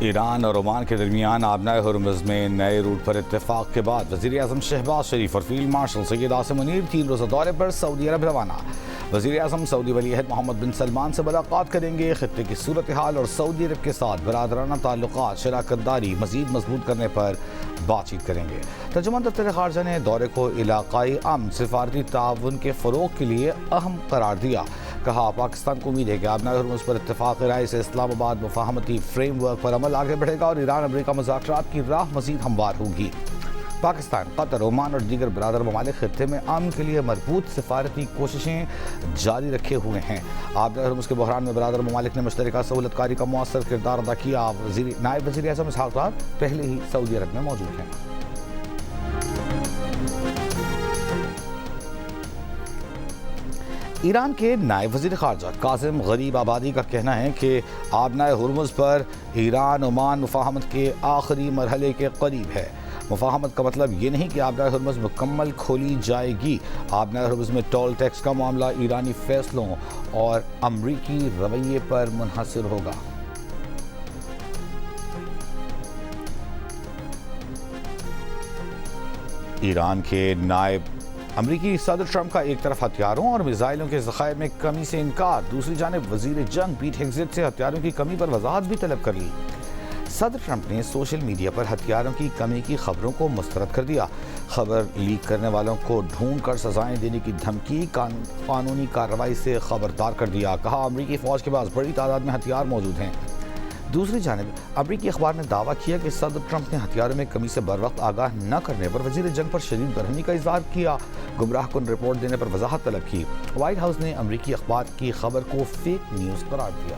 ایران اور عمان کے درمیان آبنائے ہرمز میں نئے روٹ پر اتفاق کے بعد وزیر اعظم شہباز شریف اور فیلڈ مارشل سید عاصم منیر 3 روزہ دورے پر سعودی عرب روانہ۔ وزیر اعظم سعودی ولی عہد محمد بن سلمان سے ملاقات کریں گے، خطے کی صورتحال اور سعودی عرب کے ساتھ برادرانہ تعلقات شراکت داری مزید مضبوط کرنے پر بات چیت کریں گے۔ ترجمان دفتر خارجہ نے دورے کو علاقائی امن سفارتی تعاون کے فروغ کے لیے اہم قرار دیا۔ کہا پاکستان کو امید ہے کہ آبنائے ہرمز پر اتفاق رائے سے اسلام آباد مفاہمتی فریم ورک پر عمل آگے بڑھے گا اور ایران امریکہ مذاکرات کی راہ مزید ہموار ہوگی۔ پاکستان، قطر، عمان اور دیگر برادر ممالک خطے میں امن کے لیے مربوط سفارتی کوششیں جاری رکھے ہوئے ہیں۔ آبنائے ہرمز کے بحران میں برادر ممالک نے مشترکہ سہولت کاری کا مؤثر کردار ادا کیا۔ نائب وزیر اعظم اسحاق ڈار پہلے ہی سعودی عرب میں موجود ہیں۔ ایران کے نائب وزیر خارجہ قاسم غریب آبادی کا کہنا ہے کہ آبنائے ہرمز پر ایران عمان مفاہمت کے آخری مرحلے کے قریب ہے۔ مفاہمت کا مطلب یہ نہیں کہ آبنائے ہرمز مکمل کھولی جائے گی۔ آبنائے ہرمز میں ٹول ٹیکس کا معاملہ ایرانی فیصلوں اور امریکی رویے پر منحصر ہوگا۔ ایران کے نائب امریکی صدر ٹرمپ کا ایک طرف ہتھیاروں اور میزائلوں کے ذخائر میں کمی سے انکار، دوسری جانب وزیر جنگ پیٹ ہیگزیٹ سے ہتھیاروں کی کمی پر وضاحت بھی طلب کر لی۔ صدر ٹرمپ نے سوشل میڈیا پر ہتھیاروں کی کمی کی خبروں کو مسترد کر دیا۔ خبر لیک کرنے والوں کو ڈھونڈ کر سزائیں دینے کی دھمکی، قانونی کارروائی سے خبردار کر دیا۔ کہا امریکی فوج کے پاس بڑی تعداد میں ہتھیار موجود ہیں۔ دوسری جانب امریکی اخبار نے دعویٰ کیا کہ صدر ٹرمپ نے ہتھیاروں میں کمی سے بر وقت آگاہ نہ کرنے پر وزیر جنگ پر شدید برہمی کا اظہار کیا، گمراہ کن رپورٹ دینے پر وضاحت طلب کی۔ وائٹ ہاؤس نے امریکی اخبار کی خبر کو فیک نیوز قرار دیا۔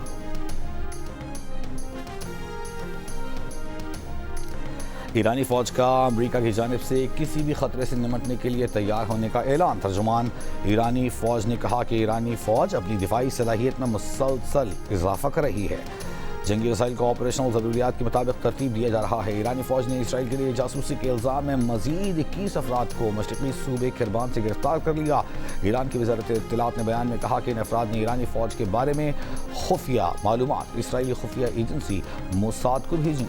ایرانی فوج کا امریکہ کی جانب سے کسی بھی خطرے سے نمٹنے کے لیے تیار ہونے کا اعلان۔ ترجمان ایرانی فوج نے کہا کہ ایرانی فوج اپنی دفاعی صلاحیت میں مسلسل اضافہ کر رہی ہے۔ جنگی وسائل کو آپریشنل ضروریات کے مطابق ترتیب دیا جا رہا ہے۔ ایرانی فوج نے اسرائیل کے لیے جاسوسی کے الزام میں مزید 21 افراد کو مشرقی صوبے کربان سے گرفتار کر لیا۔ ایران کی وزارت اطلاعات نے بیان میں کہا کہ ان افراد نے ایرانی فوج کے بارے میں خفیہ معلومات اسرائیلی خفیہ ایجنسی موساد کو بھیجیں۔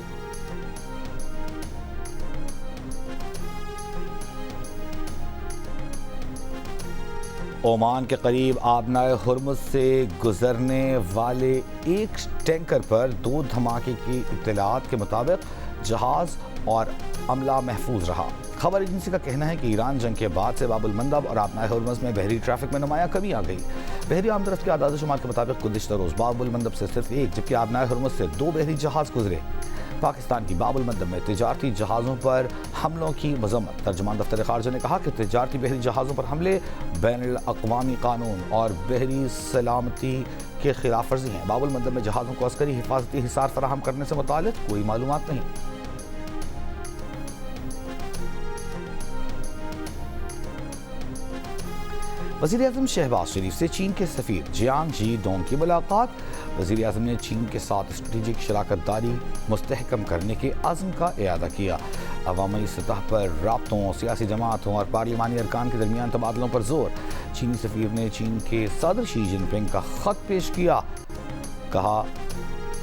عمان کے قریب آبنائے ہرمز سے گزرنے والے ایک ٹینکر پر 2 دھماکے کی اطلاعات کے مطابق جہاز اور عملہ محفوظ رہا۔ خبر ایجنسی کا کہنا ہے کہ ایران جنگ کے بعد سے باب المندب اور آبنائے ہرمز میں بحری ٹریفک میں نمایاں کمی آ گئی۔ بحری آمدرفت کے اعداد و شمار کے مطابق گزشتہ روز باب المندب سے صرف 1 جبکہ آبنائے ہرمز سے 2 بحری جہاز گزرے۔ پاکستان کی باب المندب میں تجارتی جہازوں پر حملوں کی مذمت۔ ترجمان دفتر خارجہ نے کہا کہ تجارتی بحری جہازوں پر حملے بین الاقوامی قانون اور بحری سلامتی کے خلاف ورزی ہیں۔ باب المندب میں جہازوں کو عسکری حفاظتی حصار فراہم کرنے سے متعلق کوئی معلومات نہیں۔ وزیر اعظم شہباز شریف سے چین کے سفیر جیانگ جی ڈونگ کی ملاقات۔ وزیر اعظم نے چین کے ساتھ اسٹریٹجک شراکت داری مستحکم کرنے کے عزم کا اعادہ کیا۔ عوامی سطح پر رابطوں، سیاسی جماعتوں اور پارلیمانی ارکان کے درمیان تبادلوں پر زور۔ چینی سفیر نے چین کے صدر شی جن پنگ کا خط پیش کیا۔ کہا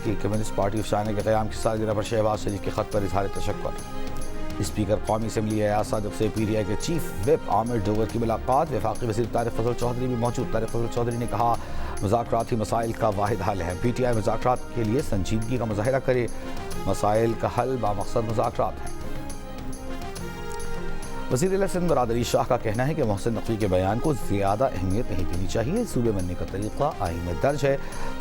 کہ کمیونسٹ پارٹی آف چائنا کے قیام کی سالگرہ پر شہباز شریف کے خط پر اظہار تشکر۔ اسپیکر قومی اسمبلی ایاز صادق سے پی ٹی آئی کے چیف وپ عامر ڈوگر کی ملاقات۔ وفاقی وزیر طارق فضل چودھری بھی موجود۔ طارق فضل چودھری نے کہا مذاکراتی مسائل کا واحد حل ہے۔ پی ٹی آئی مذاکرات کے لیے سنجیدگی کا مظاہرہ کرے، مسائل کا حل بامقصد مذاکرات ہیں۔ وزیر اعلیٰ سندھ مراد علی شاہ کا کہنا ہے کہ محسن نقوی کے بیان کو زیادہ اہمیت نہیں دینی چاہیے۔ صوبے بننے کا طریقہ آئین میں درج ہے،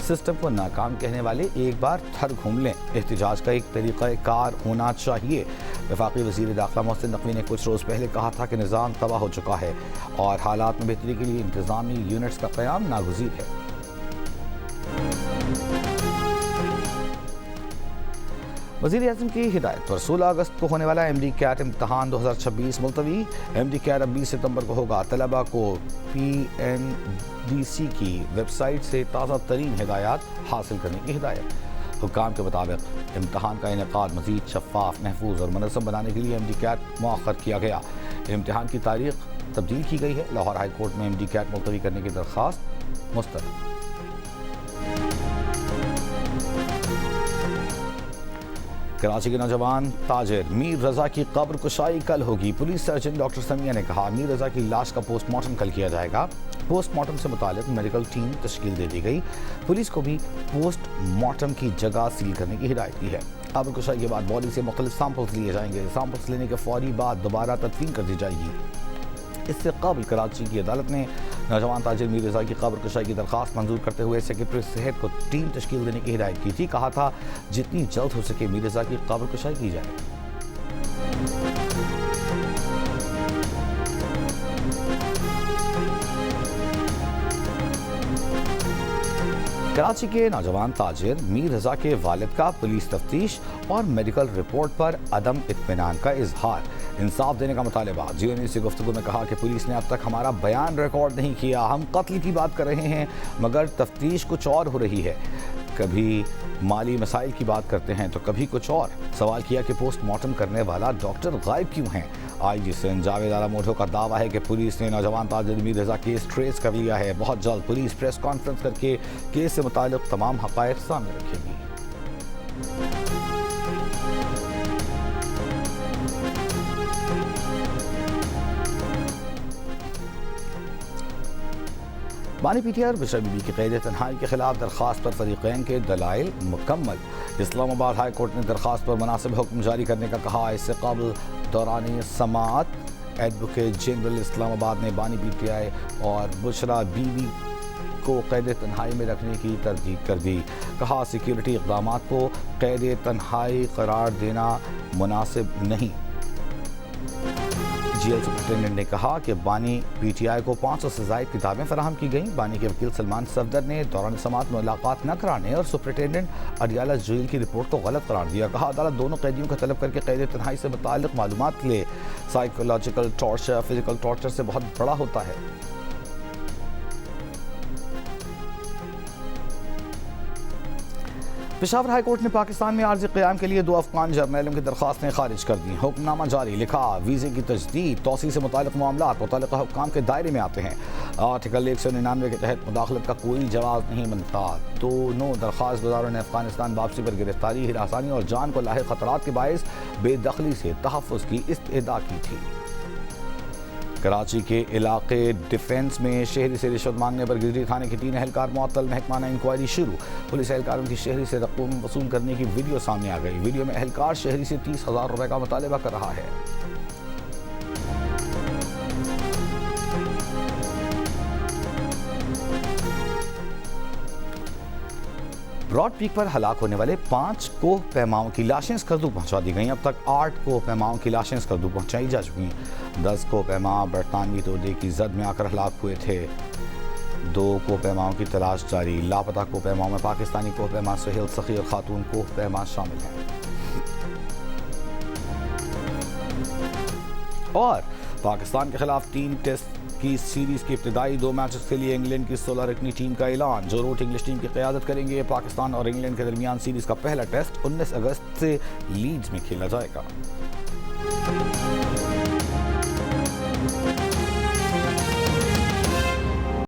سسٹم کو ناکام کہنے والے ایک بار تھر گھوم لیں۔ احتجاج کا ایک طریقہ کار ہونا چاہیے۔ وفاقی وزیر داخلہ محسن نقوی نے کچھ روز پہلے کہا تھا کہ نظام تباہ ہو چکا ہے اور حالات میں بہتری کے لیے انتظامی یونٹس کا قیام ناگزیر ہے۔ وزیر اعظم کی ہدایت پر 16 اگست کو ہونے والا ایم ڈی کیٹ امتحان 2026 ملتوی۔ ایم ڈی کیٹ اب 20 ستمبر کو ہوگا۔ طلبہ کو پی این ڈی سی کی ویب سائٹ سے تازہ ترین ہدایات حاصل کرنے کی ہدایت۔ حکام کے مطابق امتحان کا انعقاد مزید شفاف، محفوظ اور منظم بنانے کے لیے ایم ڈی کیٹ مؤخر کیا گیا۔ امتحان کی تاریخ تبدیل کی گئی ہے۔ لاہور ہائی کورٹ میں ایم ڈی کیٹ ملتوی کرنے کی درخواست مسترد۔ کراچی کے نوجوان تاجر میر رضا کی قبر کشائی کل ہوگی. پولیس سرجن ڈاکٹر سمیہ نے کہا میر رضا کی لاش کا پوسٹ مارٹم کل کیا جائے گا. پوسٹ مارٹم سے متعلق میڈیکل ٹیم تشکیل دے دی گئی. پولیس کو بھی پوسٹ مارٹم کی جگہ سیل کرنے کی ہدایت کی ہے. قبر کشائی کے بعد باڈی سے مختلف سیمپلز لیے جائیں گے. سیمپلز لینے کے فوری بعد دوبارہ تدفین کر دی جائے گی. اس سے قبل کراچی کی عدالت نے نوجوان تاجر میر رضا کی قبر کشائی کی درخواست منظور کرتے ہوئے سیکرٹری صحت کو ٹیم تشکیل دینے کی ہدایت کی تھی. کہا تھا جتنی جلد ہو سکے میر رضا کی قبر کشائی کی جائے. کراچی کے نوجوان تاجر میر رضا کے والد کا پولیس تفتیش اور میڈیکل رپورٹ پر عدم اطمینان کا اظہار. انصاف دینے کا مطالبہ. جیو نیوز سے گفتگو میں کہا کہ پولیس نے اب تک ہمارا بیان ریکارڈ نہیں کیا. ہم قتل کی بات کر رہے ہیں مگر تفتیش کچھ اور ہو رہی ہے. کبھی مالی مسائل کی بات کرتے ہیں تو کبھی کچھ اور. سوال کیا کہ پوسٹ مارٹم کرنے والا ڈاکٹر غائب کیوں ہیں. آئی جی سندھ جاوید آلہ موٹو کا دعویٰ ہے کہ پولیس نے نوجوان تاجر میر رضا کیس ٹریس کر لیا ہے. بہت جلد پولیس پریس کانفرنس کر کے کیس سے متعلق تمام حقائق سامنے رکھے گی. بانی پی ٹی آئی اور بشرا بی بی کی قید تنہائی کے خلاف درخواست پر فریقین کے دلائل مکمل. اسلام آباد ہائی کورٹ نے درخواست پر مناسب حکم جاری کرنے کا کہا. اس سے قبل دوران سماعت ایڈوکیٹ جنرل اسلام آباد نے بانی پی ٹی آئی اور بشرا بی بی کو قید تنہائی میں رکھنے کی تردید کر دی. کہا سیکیورٹی اقدامات کو قید تنہائی قرار دینا مناسب نہیں. جیل سپرنٹینڈنٹ نے کہا کہ بانی پی ٹی آئی کو 500 سے زائد کتابیں فراہم کی گئیں. بانی کے وکیل سلمان صفدر نے دوران سماعت ملاقات نہ کرانے اور سپرنٹینڈنٹ اڈیالہ جیل کی رپورٹ کو غلط قرار دیا. کہا عدالت دونوں قیدیوں کا طلب کر کے قید تنہائی سے متعلق معلومات لے. سائیکولوجیکل ٹارچر فزیکل ٹارچر سے بہت بڑا ہوتا ہے. پشاور ہائی کورٹ نے پاکستان میں عارضی قیام کے لیے 2 افغان جرنیلوں کی درخواستیں خارج کر دیں. حکم نامہ جاری. لکھا ویزے کی تجدید توسیع سے متعلق معاملات متعلقہ حکام کے دائرے میں آتے ہیں. آرٹیکل 199 کے تحت مداخلت کا کوئی جواز نہیں بنتا. دونوں درخواست گزاروں نے افغانستان واپسی پر گرفتاری ہراسانی اور جان کو لاحق خطرات کے باعث بے دخلی سے تحفظ کی استدعا کی تھی. کراچی کے علاقے ڈیفنس میں شہری سے رشوت مانگنے پر گجری تھانے کے 3 اہلکار معطل. محکمہ انکوائری شروع. پولیس اہلکاروں کی شہری سے رقم وصول کرنے کی ویڈیو سامنے آ گئی. ویڈیو میں اہلکار شہری سے 30,000 روپے کا مطالبہ کر رہا ہے. براڈ پیک پر ہلاک ہونے والے 5 کوہ پیماؤں کی لاشیں اسکردو پہنچا دی گئیں. اب تک 8 کوہ پیماؤں کی لاشیں اسکردو پہنچائی جا چکی ہیں. 10 کوہ پیما برطانوی تودے کی زد میں آ کر ہلاک ہوئے تھے. 2 کوہ پیماؤں کی تلاش جاری. لاپتہ کوہ پیماؤں میں پاکستانی کوہ پیما سہیل سخی اور خاتون کوہ پیما شامل ہیں. اور پاکستان کے خلاف 3 ٹیسٹ کی سیریز کی ابتدائی 2 میچز کے لیے انگلینڈ کی 16 رکنی ٹیم کا اعلان. جو روٹ انگلش ٹیم کی قیادت کریں گے. پاکستان اور انگلینڈ کے درمیان سیریز کا پہلا ٹیسٹ 19 اگست سے لیڈز میں کھیلا جائے گا.